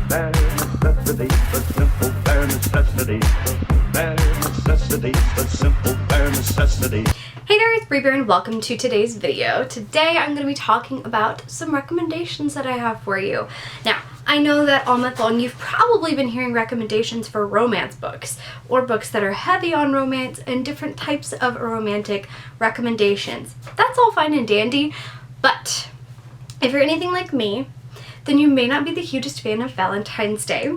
Bare necessity, but simple bare necessity. Bare necessity, but simple bare necessity. Hey there, it's Brie Bear and welcome to today's video. Today I'm going to be talking about some recommendations that I have for you. Now, I know that all month long you've probably been hearing recommendations for romance books or books that are heavy on romance and different types of romantic recommendations. That's all fine and dandy, but if you're anything like me, then you may not be the hugest fan of Valentine's Day.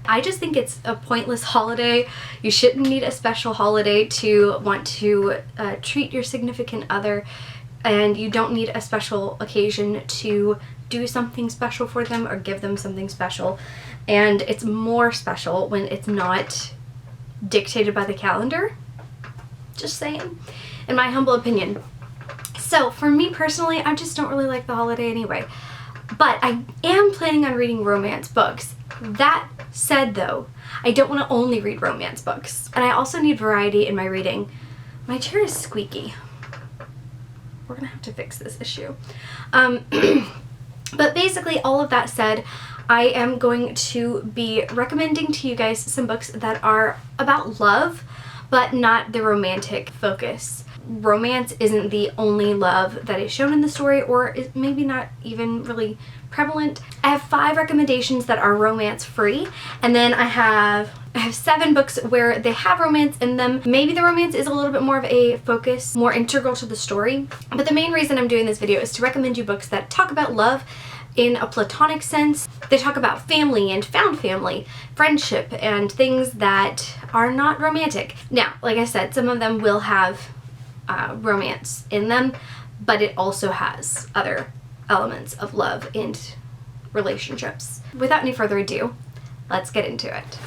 I just think it's a pointless holiday. You shouldn't need a special holiday to want to treat your significant other, and you don't need a special occasion to do something special for them or give them something special. And it's more special when it's not dictated by the calendar. Just saying, in my humble opinion. So for me personally, I just don't really like the holiday anyway. But I am planning on reading romance books. That said though, I don't want to only read romance books. And I also need variety in my reading. My chair is squeaky. We're gonna have to fix this issue. But basically, all of that said, I am going to be recommending to you guys some books that are about love, but not the romantic focus. Romance isn't the only love that is shown in the story, or is maybe not even really prevalent. I have 5 recommendations that are romance free, and then I have 7 books where they have romance in them. Maybe the romance is a little bit more of a focus, more integral to the story. But the main reason I'm doing this video is to recommend you books that talk about love in a platonic sense. They talk about family and found family, friendship, and things that are not romantic. Now, like I said, some of them will have romance in them, but it also has other elements of love and relationships. Without any further ado, let's get into it.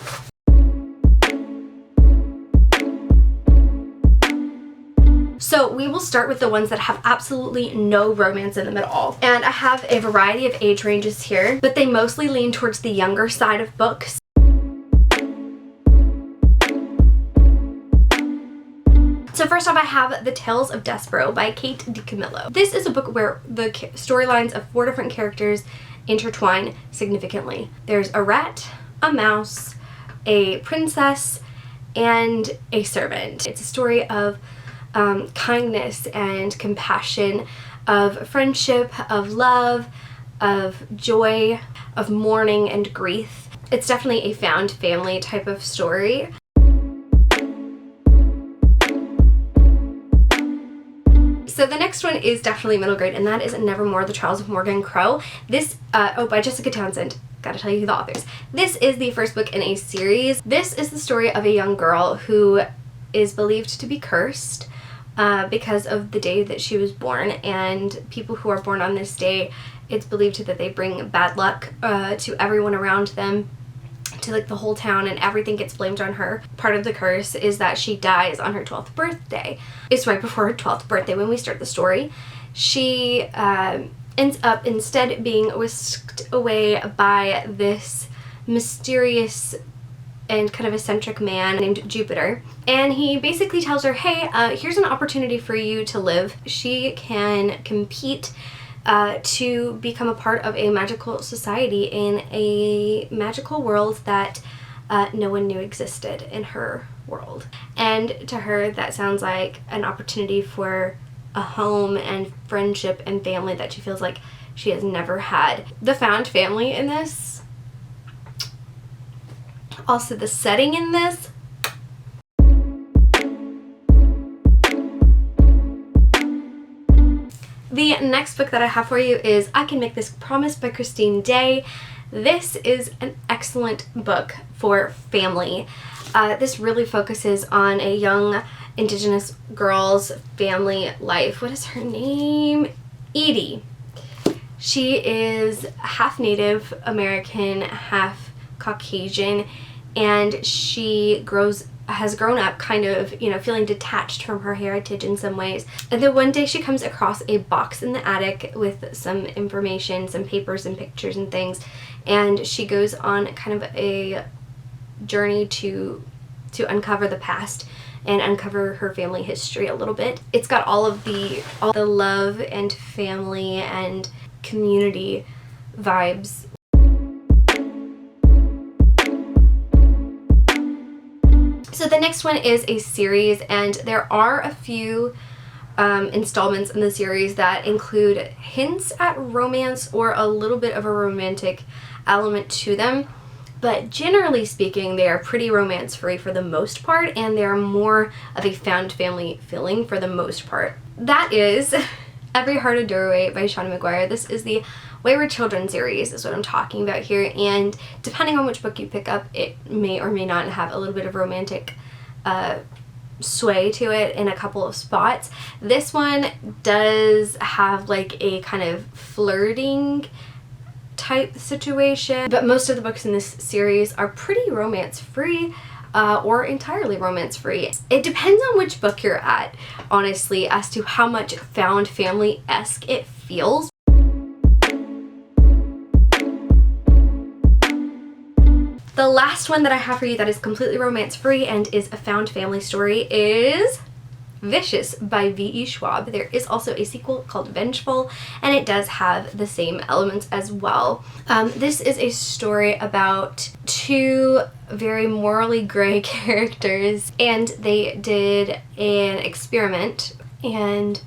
So we will start with the ones that have absolutely no romance in them at all. And I have a variety of age ranges here, but they mostly lean towards the younger side of books. So first off, I have The Tales of Despero by Kate DiCamillo. This is a book where the storylines of 4 different characters intertwine significantly. There's a rat, a mouse, a princess, and a servant. It's a story of kindness and compassion, of friendship, of love, of joy, of mourning and grief. It's definitely a found family type of story. So the next one is definitely middle grade, and that is Nevermore, The Trials of Morgan Crow. This, by Jessica Townsend. Gotta tell you the authors. This is the first book in a series. This is the story of a young girl who is believed to be cursed because of the day that she was born, and people who are born on this day, it's believed that they bring bad luck to everyone around them, to like the whole town, and everything gets blamed on her. Part of the curse is that she dies on her 12th birthday. It's right before her 12th birthday when we start the story. She ends up instead being whisked away by this mysterious and kind of eccentric man named Jupiter, and he basically tells her, hey, here's an opportunity for you to live. She can compete to become a part of a magical society in a magical world that no one knew existed in her world. And to her, that sounds like an opportunity for a home and friendship and family that she feels like she has never had. The found family in this, also the setting in this, The next book that I have for you is I Can Make This Promise by Christine Day. This is an excellent book for family. This really focuses on a young Indigenous girl's family life. What is her name? Edie. She is half Native American, half Caucasian, and she has grown up kind of, feeling detached from her heritage in some ways. And then one day she comes across a box in the attic with some information, some papers and pictures and things, and she goes on kind of a journey to uncover the past and uncover her family history a little bit. It's got all the love and family and community vibes. So the next one is a series, and there are a few installments in the series that include hints at romance or a little bit of a romantic element to them. But generally speaking, they are pretty romance-free for the most part, and they're more of a found family feeling for the most part. That is Every Heart a Doorway by Shauna McGuire. This is the Wayward Children series is what I'm talking about here, and depending on which book you pick up, it may or may not have a little bit of romantic sway to it in a couple of spots. This one does have like a kind of flirting type situation, but most of the books in this series are pretty romance-free or entirely romance-free. It depends on which book you're at, honestly, as to how much found family-esque it feels. The last one that I have for you that is completely romance-free and is a found family story is Vicious by V.E. Schwab. There is also a sequel called Vengeful, and it does have the same elements as well. This is a story about two very morally gray characters, and they did an experiment and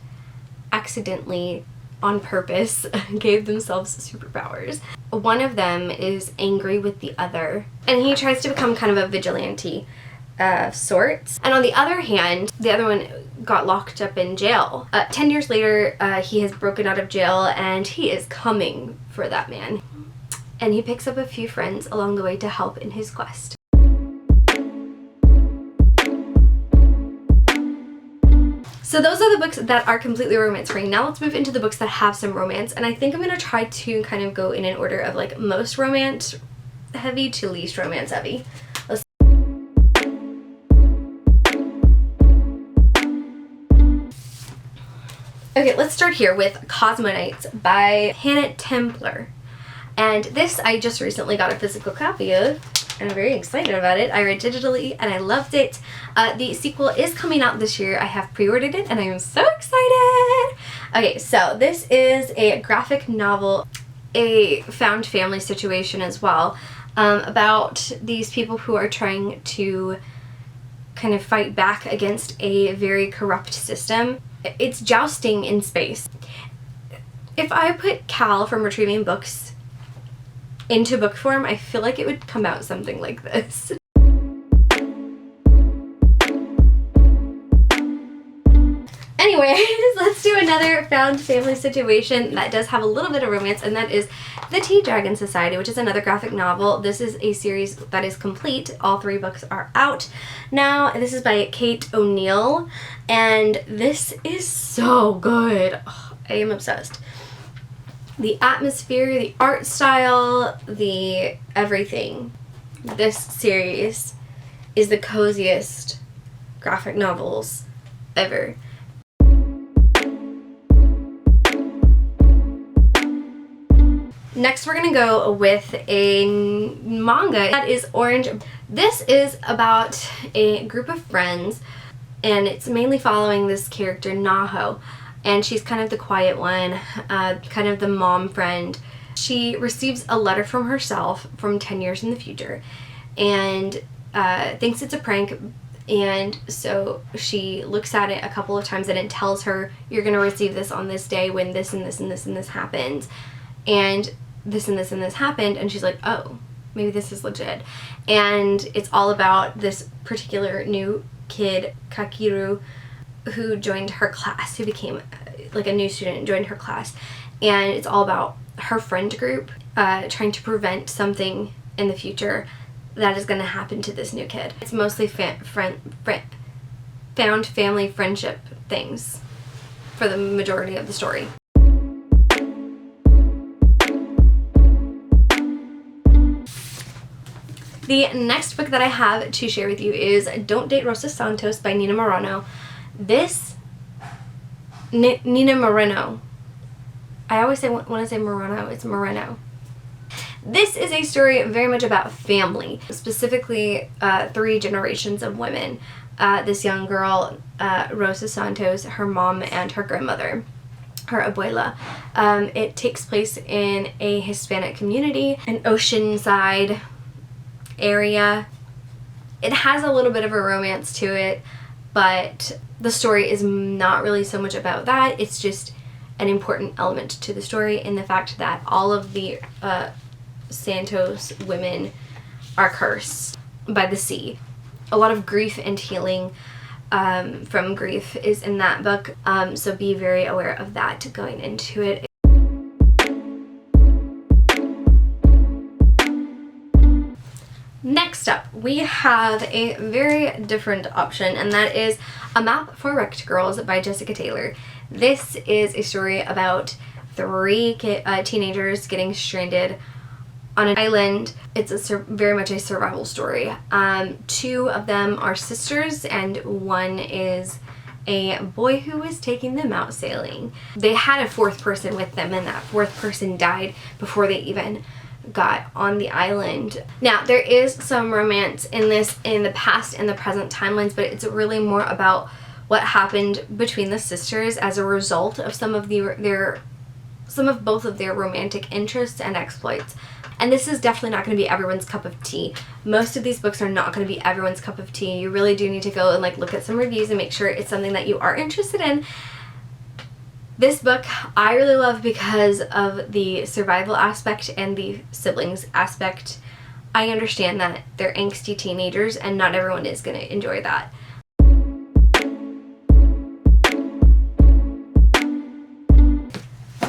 accidentally, on purpose, gave themselves superpowers. One of them is angry with the other, and he tries to become kind of a vigilante of sorts. And on the other hand, the other one got locked up in jail. 10 years later, he has broken out of jail, and he is coming for that man. And he picks up a few friends along the way to help in his quest. So those are the books that are completely romance-free. Now let's move into the books that have some romance, and I think I'm going to try to kind of go in an order of like most romance-heavy to least romance-heavy. Okay, let's start here with Cosmonites by Hannah Templer. And this I just recently got a physical copy of, and I'm very excited about it. I read digitally and I loved it. The sequel is coming out this year. I have pre-ordered it and I am so excited! Okay, so this is a graphic novel, a found family situation as well, about these people who are trying to kind of fight back against a very corrupt system. It's jousting in space. If I put Cal from Retrieving Books into book form, I feel like it would come out something like this. Anyways, let's do another found family situation that does have a little bit of romance, and that is The Tea Dragon Society, which is another graphic novel. This is a series that is complete. All 3 books are out now. This is by Kate O'Neill, and this is so good. Oh, I am obsessed. The atmosphere, the art style, the everything. This series is the coziest graphic novels ever. Next, we're gonna go with a manga that is Orange. This is about a group of friends, and it's mainly following this character, Naho, and she's kind of the quiet one, kind of the mom friend. She receives a letter from herself from 10 years in the future, and thinks it's a prank, and so she looks at it a couple of times, and it tells her, you're gonna receive this on this day when this and this and this and this happens. And this and this and this happened, and she's like, oh, maybe this is legit. And it's all about this particular new kid, Kakiru, who joined her class, who became like a new student and joined her class. And it's all about her friend group trying to prevent something in the future that is going to happen to this new kid. It's mostly found family friendship things for the majority of the story. The next book that I have to share with you is Don't Date Rosa Santos by Nina Moreno. Nina Moreno. I always say, when I say Moreno, it's Moreno. This is a story very much about family, specifically 3 generations of women. This young girl, Rosa Santos, her mom, and her grandmother, her abuela. It takes place in a Hispanic community, an oceanside area It has a little bit of a romance to it, but the story is not really so much about that. It's just an important element to the story in the fact that all of the Santos women are cursed by the sea. A lot of grief and healing from grief is in that book, so be very aware of that going into it. Next up, we have a very different option, and that is A Map for Wrecked Girls by Jessica Taylor. This is a story about 3 teenagers getting stranded on an island. It's very much a survival story. 2 of them are sisters, and 1 is a boy who was taking them out sailing. They had a 4th person with them, and that 4th person died before they even got on the island. Now, there is some romance in this in the past and the present timelines, but it's really more about what happened between the sisters as a result of some of both of their romantic interests and exploits. And this is definitely not going to be everyone's cup of tea. Most of these books are not going to be everyone's cup of tea. You really do need to go and look at some reviews and make sure it's something that you are interested in. This book I really love because of the survival aspect and the siblings aspect. I understand that they're angsty teenagers and not everyone is going to enjoy that.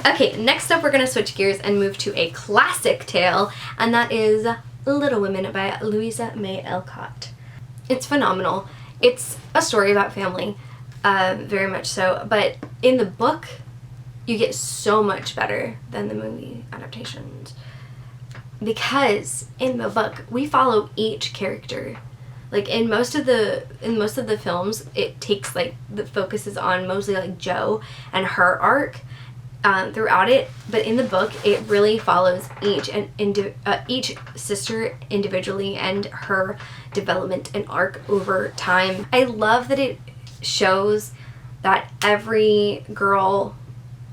Okay, next up we're going to switch gears and move to a classic tale, and that is Little Women by Louisa May Alcott. It's phenomenal. It's a story about family, very much so, but in the book you get so much better than the movie adaptations, because in the book we follow each character. In most of the films, it takes the focus is on mostly Jo and her arc throughout it, but in the book it really follows each sister individually and her development and arc over time. I love that it shows that every girl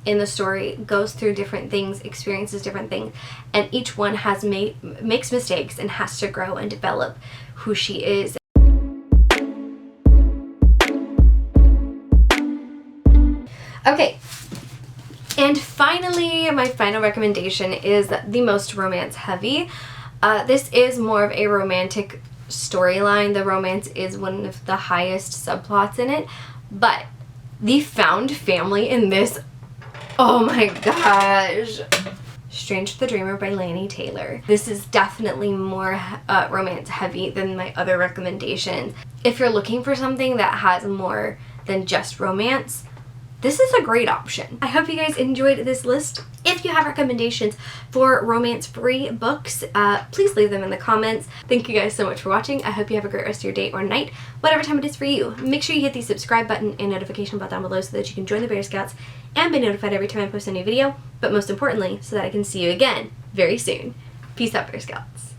in the story goes through different things, experiences different things, and each one makes mistakes and has to grow and develop who she is. Okay, and finally, my final recommendation is the most romance heavy. This is more of a romantic storyline. The romance is one of the highest subplots in it, but the found family in this, oh my gosh. Strange the Dreamer by Laini Taylor. This is definitely more romance heavy than my other recommendations. If you're looking for something that has more than just romance, this is a great option. I hope you guys enjoyed this list. If you have recommendations for romance-free books, please leave them in the comments. Thank you guys so much for watching. I hope you have a great rest of your day or night, whatever time it is for you. Make sure you hit the subscribe button and notification bell down below so that you can join the Bear Scouts and be notified every time I post a new video, but most importantly, so that I can see you again very soon. Peace out, Bear Scouts.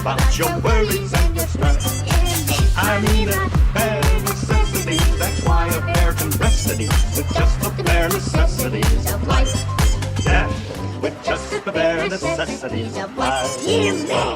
About your worries and your stress. I mean a bare necessity. That's why a bear can rest at ease with just the bare necessities of life. Yeah, with just the bare necessities of life.